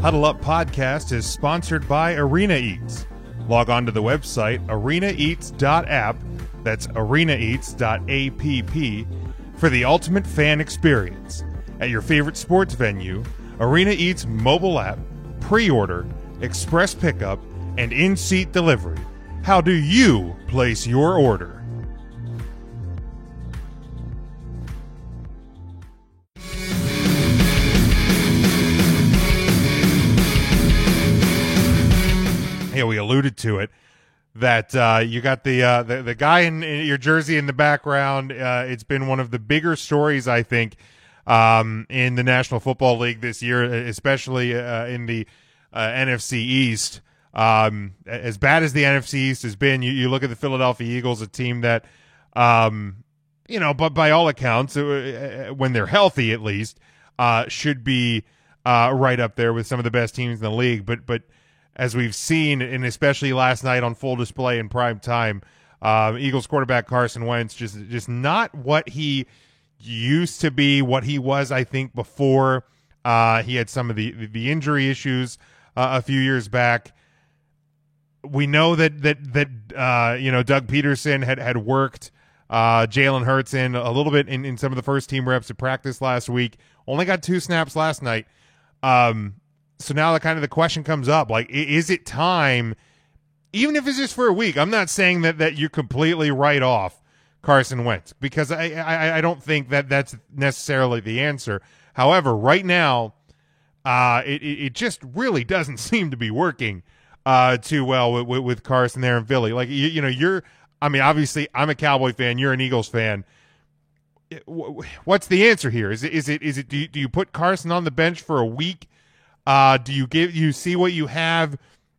Huddle Up Podcast is sponsored by Arena Eats. Log on to the website arenaeats.app, that's arenaeats.app, for the ultimate fan experience. At your favorite sports venue, Arena Eats mobile app, pre-order, express pickup, and in-seat delivery. How do you place your order? Yeah, we alluded to it, that you got the guy in your jersey in the background. It's been one of the bigger stories, I think, in the National Football League this year, especially in the NFC East. As bad as the NFC East has been, you look at the Philadelphia Eagles, a team that, but by all accounts, when they're healthy at least, should be right up there with some of the best teams in the league. But as we've seen, and especially last night on full display in prime time, Eagles quarterback Carson Wentz just not what he used to be, what he was, I think, before he had some of the injury issues a few years back. We know that Doug Peterson had worked Jalen Hurts in a little bit in some of the first team reps at practice last week. Only got 2 snaps last night. So now the question comes up, like, is it time, even if it's just for a week? I'm not saying that you completely write off Carson Wentz, because I don't think that's necessarily the answer. However, right now, it just really doesn't seem to be working too well with Carson there in Philly. Like, obviously I'm a Cowboy fan, you're an Eagles fan. What's the answer here? Is it do you put Carson on the bench for a week? Do you see what you have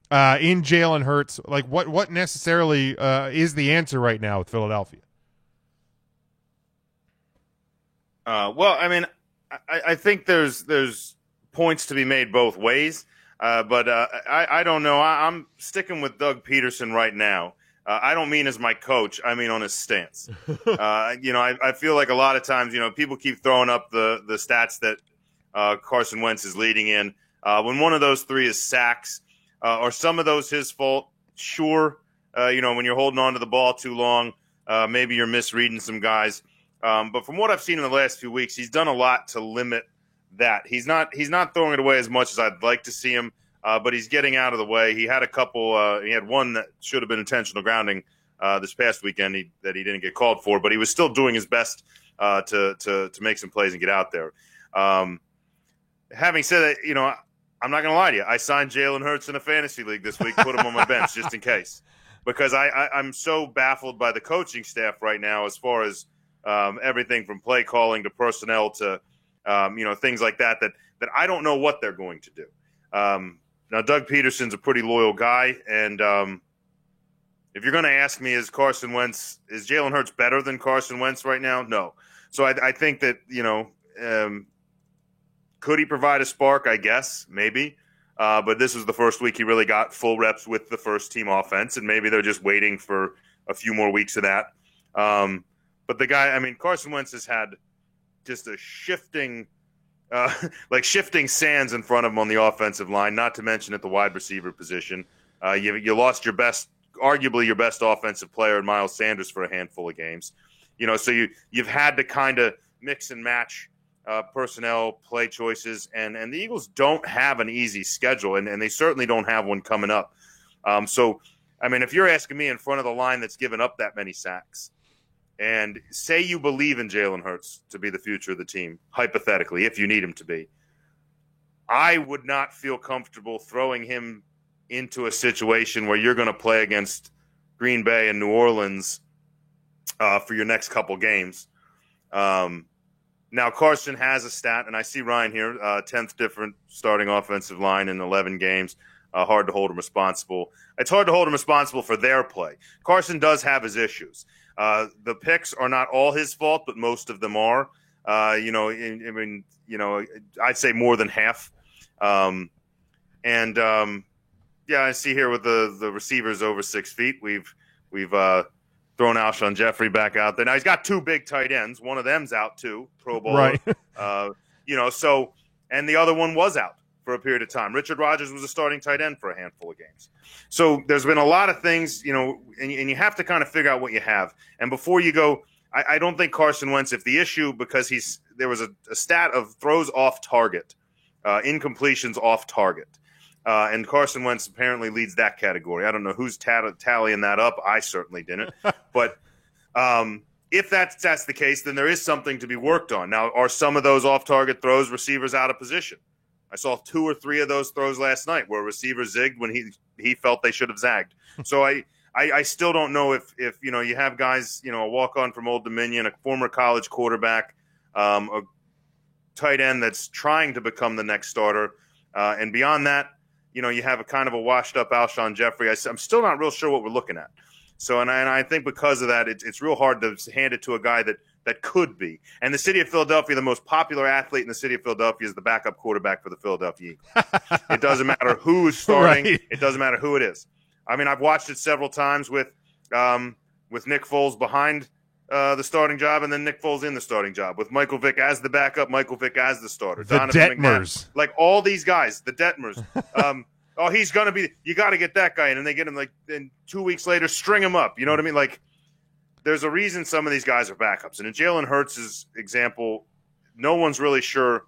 in Jalen Hurts? Like, what necessarily is the answer right now with Philadelphia? I think there's points to be made both ways, but I don't know. I'm sticking with Doug Peterson right now. I don't mean as my coach. I mean on his stance. I feel like a lot of times, people keep throwing up the stats that Carson Wentz is leading in. When one of those 3 is sacks, or some of those his fault, sure. When you're holding on to the ball too long, maybe you're misreading some guys. But from what I've seen in the last few weeks, he's done a lot to limit that. He's not throwing it away as much as I'd like to see him, but he's getting out of the way. He had a couple. He had one that should have been intentional grounding this past weekend that he didn't get called for, but he was still doing his best to make some plays and get out there. Having said that, I'm not going to lie to you. I signed Jalen Hurts in a fantasy league this week, put him on my bench just in case, because I'm so baffled by the coaching staff right now as far as everything from play calling to personnel to things like that I don't know what they're going to do. Now, Doug Peterson's a pretty loyal guy, and if you're going to ask me, is Jalen Hurts better than Carson Wentz right now? No. So I think that could he provide a spark? I guess, maybe. But this was the first week he really got full reps with the first team offense, and maybe they're just waiting for a few more weeks of that. But the guy, Carson Wentz has had just a shifting sands in front of him on the offensive line, not to mention at the wide receiver position. You lost arguably your best offensive player in Miles Sanders for a handful of games. So you've had to kind of mix and match personnel, play choices, and the Eagles don't have an easy schedule, and they certainly don't have one coming up. If you're asking me in front of the line that's given up that many sacks, and say you believe in Jalen Hurts to be the future of the team, hypothetically, if you need him to be, I would not feel comfortable throwing him into a situation where you're going to play against Green Bay and New Orleans for your next couple games. Now, Carson has a stat, and I see Ryan here, 10th different starting offensive line in 11 games. Hard to hold him responsible. It's hard to hold him responsible for their play. Carson does have his issues. The picks are not all his fault, but most of them are. I'd say more than half. I see here with the receivers over 6 feet, we've thrown Alshon Jeffrey back out there. Now he's got 2 big tight ends. One of them's out too, Pro Bowler. Right. And the other one was out for a period of time. Richard Rodgers was a starting tight end for a handful of games. So there's been a lot of things, and you have to kind of figure out what you have. And before you go, I don't think Carson Wentz, if the issue, because there was a stat of throws off target, incompletions off target. And Carson Wentz apparently leads that category. I don't know who's tallying that up. I certainly didn't. But if that's the case, then there is something to be worked on. Now, are some of those off-target throws receivers out of position? I saw 2 or 3 of those throws last night where a receiver zigged when he felt they should have zagged. So I still don't know if you have guys, a walk-on from Old Dominion, a former college quarterback, a tight end that's trying to become the next starter, and beyond that, you have a kind of a washed-up Alshon Jeffrey. I'm still not real sure what we're looking at. So, and I think because of that, it's real hard to hand it to a guy that could be. And the city of Philadelphia, the most popular athlete in the city of Philadelphia is the backup quarterback for the Philadelphia Eagles. It doesn't matter who is starting. Right. It doesn't matter who it is. I mean, I've watched it several times with Nick Foles behind the starting job and then Nick Foles in the starting job. With Michael Vick as the backup, Michael Vick as the starter. The Detmers. Like all these guys, the Detmers. Oh, he's going to be – you got to get that guy in. And they get him, and 2 weeks later, string him up. You know what I mean? Like, there's a reason some of these guys are backups. And in Jalen Hurts' example, no one's really sure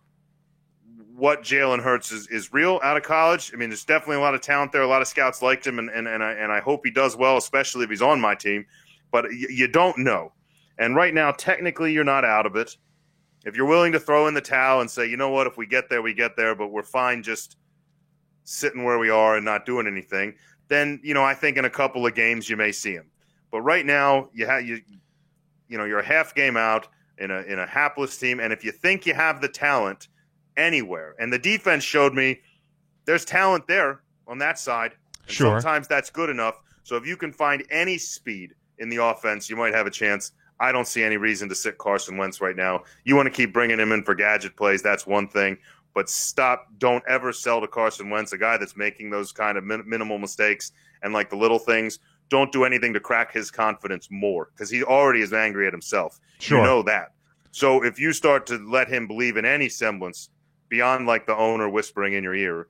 what Jalen Hurts is real out of college. I mean, there's definitely a lot of talent there. A lot of scouts liked him, and I hope he does well, especially if he's on my team. But you don't know. And right now, technically, you're not out of it. If you're willing to throw in the towel and say, you know what, if we get there, we get there, but we're fine just – sitting where we are and not doing anything, then I think in a couple of games you may see him. But right now you're a half game out in a hapless team, and if you think you have the talent anywhere, and the defense showed me there's talent there on that side, and sure. Sometimes that's good enough. So if you can find any speed in the offense, you might have a chance. I don't see any reason to sit Carson Wentz right now. You want to keep bringing him in for gadget plays, that's one thing. But don't ever sell to Carson Wentz, a guy that's making those kind of minimal mistakes and like the little things. Don't do anything to crack his confidence more because he already is angry at himself. Sure. You know that. So if you start to let him believe in any semblance beyond like the owner whispering in your ear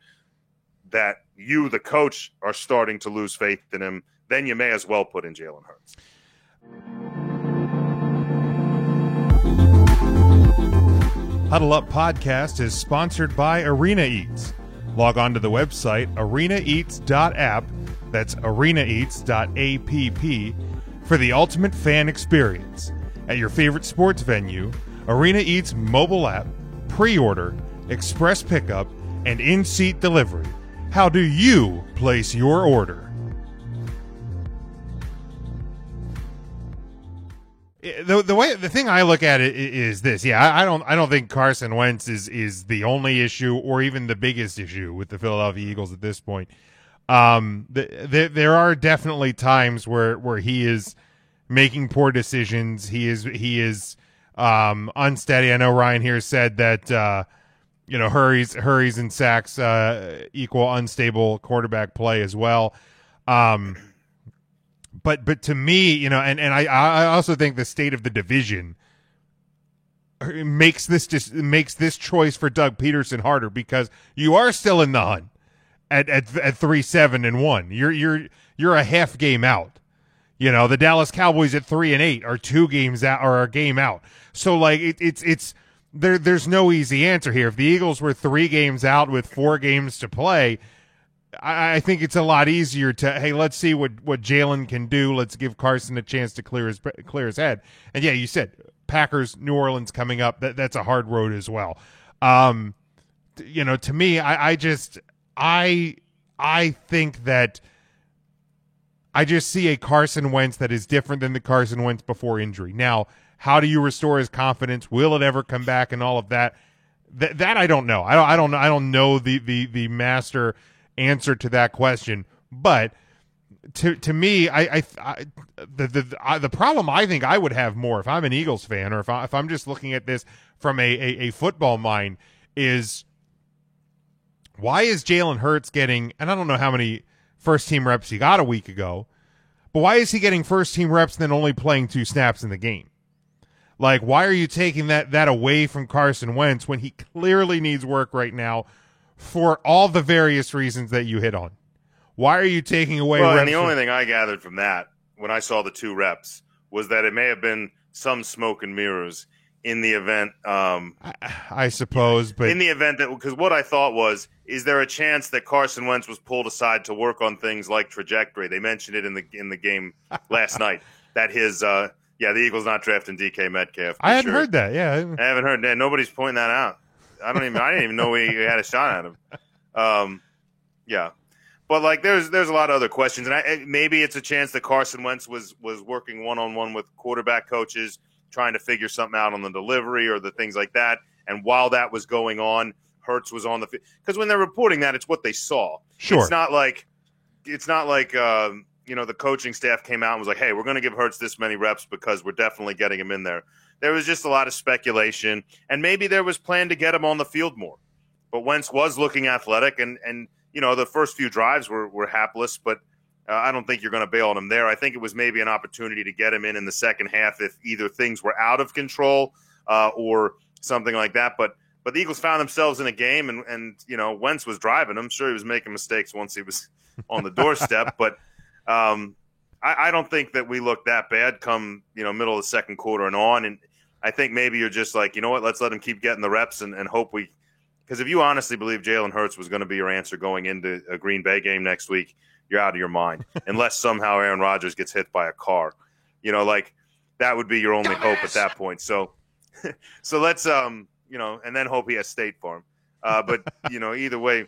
that you, the coach, are starting to lose faith in him, then you may as well put in Jalen Hurts. Huddle Up Podcast is sponsored by Arena Eats. Log on to the website arenaeats.app, that's arenaeats.app, for the ultimate fan experience. At your favorite sports venue, Arena Eats mobile app, pre-order, express pickup, and in-seat delivery. How do you place your order? The thing I look at it is this. Yeah, I don't think Carson Wentz is the only issue or even the biggest issue with the Philadelphia Eagles at this point. There are definitely times where he is making poor decisions. He is unsteady. I know Ryan here said that hurries and sacks equal unstable quarterback play as well. But to me, and I also think the state of the division makes this choice for Doug Peterson harder because you are still in the hunt at 3-7-1. You're a half game out. The Dallas Cowboys at 3-8 are 2 games out or a game out. So like it's there's no easy answer here. If the Eagles were 3 games out with 4 games to play, I think it's a lot easier to, hey, let's see what Jalen can do. Let's give Carson a chance to clear his head. And yeah, you said Packers, New Orleans coming up. That's a hard road as well. To me, I think that I just see a Carson Wentz that is different than the Carson Wentz before injury. Now, how do you restore his confidence? Will it ever come back? And all of that. That I don't know. I don't know the master answer to that question, but to me, the problem I think I would have more if I'm an Eagles fan, or if I'm just looking at this from a football mind, is why is Jalen Hurts getting, and I don't know how many first team reps he got a week ago, but why is he getting first team reps and then only playing 2 snaps in the game? Like, why are you taking that away from Carson Wentz when he clearly needs work right now? for all the various reasons that you hit on. Why are you taking away reps? And the only thing I gathered from that when I saw the 2 reps was that it may have been some smoke and mirrors in the event. I suppose, but in the event that, because what I thought was, is there a chance that Carson Wentz was pulled aside to work on things like trajectory? They mentioned it in the game last night that his the Eagles not drafting DK Metcalf. I hadn't heard that. Yeah, I haven't heard that. Nobody's pointing that out. I didn't even know he had a shot at him. But like, there's a lot of other questions, and maybe it's a chance that Carson Wentz was working one-on-one with quarterback coaches, trying to figure something out on the delivery or the things like that. And while that was going on, Hurts was on the field, because when they're reporting that, it's what they saw. Sure, it's not like the coaching staff came out and was like, "Hey, we're going to give Hurts this many reps because we're definitely getting him in there." There was just a lot of speculation, and maybe there was plan to get him on the field more. But Wentz was looking athletic, and the first few drives were hapless, but I don't think you're going to bail on him there. I think it was maybe an opportunity to get him in the second half if either things were out of control or something like that. But the Eagles found themselves in a game, and Wentz was driving. I'm sure he was making mistakes once he was on the doorstep, but I don't think that we looked that bad come middle of the second quarter and on. And I think maybe you're just like, you know what, let's let him keep getting the reps and hope we. Because if you honestly believe Jalen Hurts was going to be your answer going into a Green Bay game next week, you're out of your mind. Unless somehow Aaron Rodgers gets hit by a car, that would be your only hope at that point. So let's and then hope he has State Farm. But either way,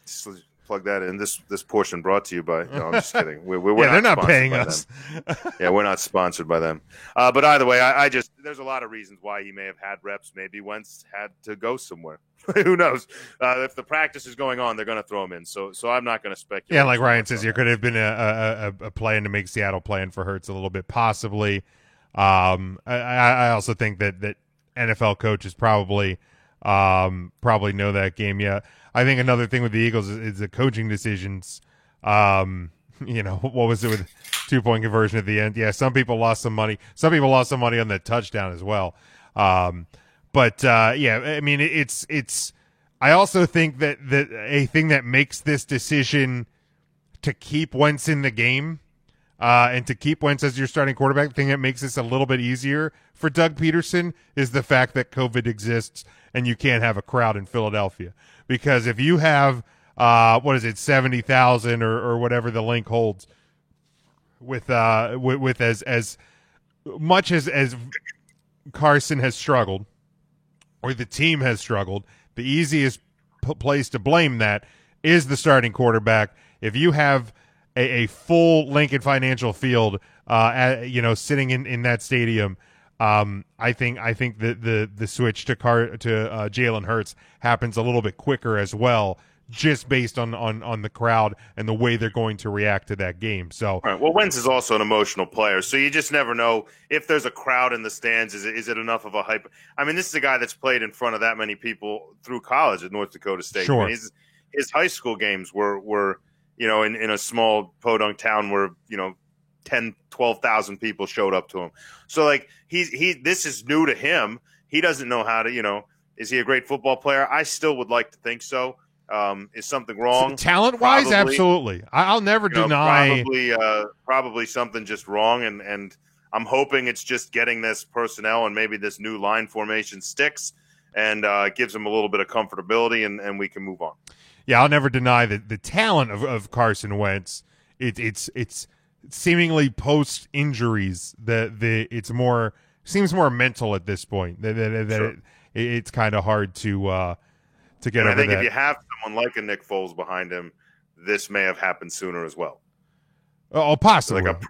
just plug that in. This portion brought to you by. No, I'm just kidding. They're not paying us. Yeah, we're not sponsored by them. But either way, I just there's a lot of reasons why he may have had reps. Maybe Wentz had to go somewhere. Who knows? If the practice is going on, they're going to throw him in. So I'm not going to speculate. Yeah, like Ryan says, there could have been a plan to make Seattle plan for Hurts a little bit, possibly. I also think that NFL coaches probably know that game. Yeah, I think another thing with the Eagles is the coaching decisions. What was it with 2-point conversion at the end? Yeah, some people lost some money. Some people lost some money on that touchdown as well. But I mean, it's. I also think that a thing that makes this decision to keep Wentz in the game and to keep Wentz as your starting quarterback, the thing that makes this a little bit easier for Doug Peterson is the fact that COVID exists and you can't have a crowd in Philadelphia. Because if you have 70,000 or whatever the link holds with as much as Carson has struggled, or the team has struggled, the easiest place to blame that is the starting quarterback. If you have a full Lincoln Financial Field, sitting in that stadium, I think the switch to Jalen Hurts happens a little bit quicker as well, just based on the crowd and the way they're going to react to that game. So, right. Well, Wentz is also an emotional player, so you just never know if there's a crowd in the stands. Is it enough of a hype? I mean, this is a guy that's played in front of that many people through college at North Dakota State. Sure. I mean, his high school games were in a small podunk town where 12,000 people showed up to him. So like this is new to him. He doesn't know how to is he a great football player? I still would like to think so. Is something wrong? Talent-wise, absolutely. I'll never deny. Probably something just wrong, and I'm hoping it's just getting this personnel and maybe this new line formation sticks and gives him a little bit of comfortability, and we can move on. Yeah, I'll never deny that the talent of Carson Wentz. It's seemingly post injuries that it's seems more mental at this point. That it's kind of hard to get over. I think if you have someone like a Nick Foles behind him, this may have happened sooner as well. Oh, possibly. Like a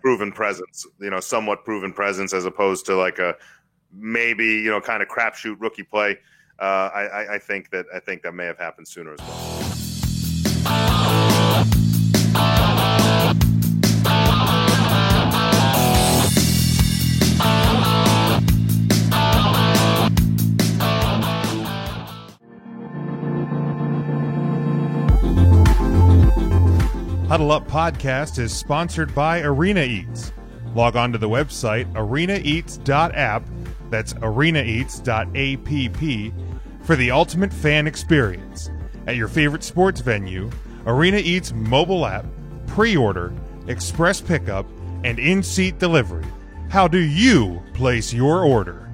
proven presence, somewhat proven presence, as opposed to like a maybe kind of crapshoot rookie play. I think that may have happened sooner as well. Huddle Up Podcast is sponsored by Arena Eats. Log on to the website arenaeats.app, that's arenaeats.app, for the ultimate fan experience. at your favorite sports venue, Arena Eats mobile app, pre-order, express pickup, and in-seat delivery. How do you place your order?